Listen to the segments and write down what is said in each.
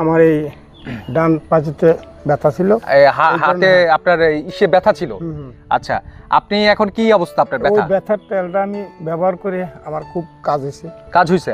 আমার এই ডান পাঁচুতে ব্যথা ছিল। হাতে আপনার ইসে ব্যথা ছিল। আচ্ছা, আপনি এখন কি অবস্থা আপনার ওই ব্যথা? ব্যথার তেলটা আমি ব্যবহার করে আমার খুব কাজ হয়েছে, কাজ হয়েছে,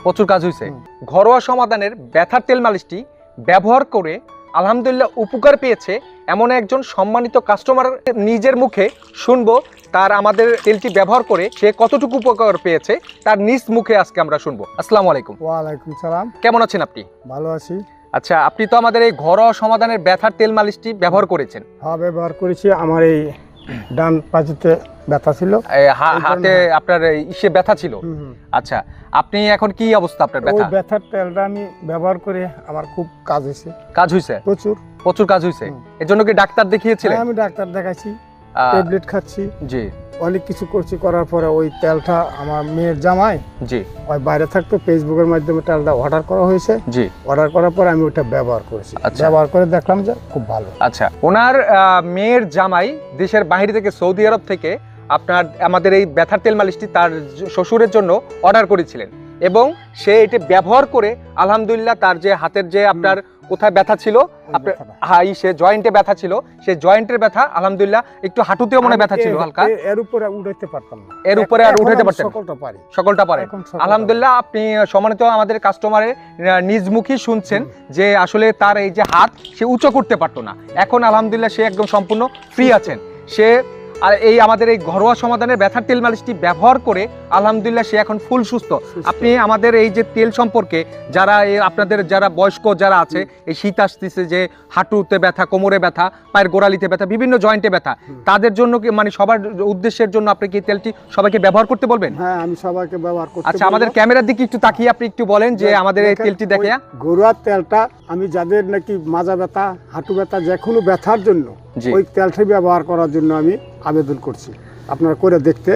প্রচুর কাজ হয়েছে। ঘরোয়া সমাধানের ব্যথার তেল মালিশটি ব্যবহার করে আলহামদুলিল্লাহ উপকার পেয়েছে এমন একজন সম্মানিত কাস্টমার নিজের মুখে শুনবো তার আমাদের তেলটি ব্যবহার করে সে কতটুকু উপকার পেয়েছে তার নিজ মুখে আজকে আমরা শুনবো। আসসালামু আলাইকুম। ওয়ালাইকুম সালাম। কেমন আছেন আপনি? ভালো আছি। আচ্ছা, আপনি তো আমাদের এই ঘরোয়া সমাধানের ব্যথার তেল মালিশটি ব্যবহার করেছেন। হ্যাঁ, ব্যবহার করেছি। আমার এই ডান পাঁচুতে ব্যথা ছিল। হাতে আপনার ইসে ব্যথা ছিল। আচ্ছা, আপনি এখন কি অবস্থা আপনার ব্যথা? ওই ব্যথার তেলটা আমি ব্যবহার করে আমার খুব কাজ হয়েছে। কাজ হয়েছে, প্রচুর কাজ হয়েছে। এর জন্য কি ডাক্তার দেখিয়েছিলেন? আমি ডাক্তার দেখাইছি, ট্যাবলেট খাচ্ছি, জি অনেক কিছু করছি। করার পরে ওই তেলটা আমার মেয়ের জামাই জি ওই বাইরে থাকতো, ফেসবুকের মাধ্যমে তেলটা অর্ডার করা হয়েছে। জি, অর্ডার করার পরে আমি ওটা ব্যবহার করেছি। আচ্ছা। ব্যবহার করে দেখলাম যে খুব ভালো। আচ্ছা, ওনার মেয়ের জামাই দেশের বাইরে থেকে, সৌদি আরব থেকে আপনার আমাদের এই ব্যথার তেল মালিশটি তার শ্বশুরের জন্য অর্ডার করেছিলেন এবং সে এটা ব্যবহার করে আলহামদুলিল্লাহ তার যে হাতের যে আপনার কোথায় ব্যথা ছিল, আপনার সে জয়েন্টে ব্যথা ছিল, সেই জয়েন্টের ব্যথা আলহামদুলিল্লাহ একটু হাঁটুতেও মনে ব্যথা ছিল হালকা, এর উপরে উঠাইতে পারতাম না, এর উপরে আর উঠাইতে পারতেন না। সকলটা পারে আলহামদুলিল্লাহ। আপনি সম্মানিত আমাদের কাস্টমারের নিজমুখী শুনছেন যে আসলে তার এই যে হাত সে উঁচু করতে পারতো না, এখন আলহামদুলিল্লাহ সে একদম সম্পূর্ণ ফ্রি আছেন। সে আর এই আমাদের এই ঘরোয়া সমাধানের ব্যথার তেল মালিশটি ব্যবহার করে আলহামদুলিল্লাহ সে এখন ফুল সুস্থ। আপনি আমাদের এই যে তেল সম্পর্কে যারা আপনাদের যারা বয়স্ক যারা আছে, এই শীত আসতেছে, যে হাঁটুতে ব্যথা, কোমরে ব্যথা, পায়ের গোড়ালিতে ব্যথা, বিভিন্ন জয়েন্টে ব্যথা, তাদের জন্য কি মানে সবার উদ্দেশ্যের জন্য আপনি কি তেলটি সবাইকে ব্যবহার করতে বলবেন? হ্যাঁ, আমি সবাইকে ব্যবহার করতে। আচ্ছা, আমাদের ক্যামেরার দিকে একটু তাকিয়ে আপনি একটু বলেন যে আমাদের এই তেলটি দেখে। ঘরোয়া তেলটা আমি যাদের নাকি মাজা ব্যথা, হাঁটু ব্যথা, যে কোনো ব্যথার জন্য ওই তেলটি ব্যবহার করার জন্য আমি আবেদন করছি। আপনারা করে দেখতে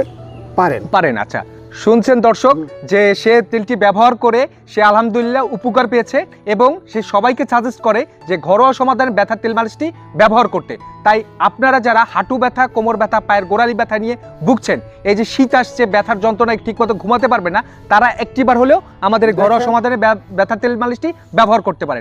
পারেন। আচ্ছা, শুনছেন দর্শক যে সে তেলটি ব্যবহার করে সে আলহামদুলিল্লাহ উপকার পেয়েছে এবং সে সবাইকে সাজেস্ট করে যে ঘরোয়া সমাধানের ব্যথার তেল মালিশটি ব্যবহার করতে। তাই আপনারা যারা হাঁটু ব্যথা, কোমর ব্যথা, পায়ের গোড়ালি ব্যথা নিয়ে ভুগছেন, এই যে শীত আসছে, ব্যথার যন্ত্রণায় ঠিকমতো ঘুমাতে পারবে না, তারা একটিবার হলেও আমাদের ঘরোয়া সমাধানের ব্যথার তেল মালিশটি ব্যবহার করতে পারেন।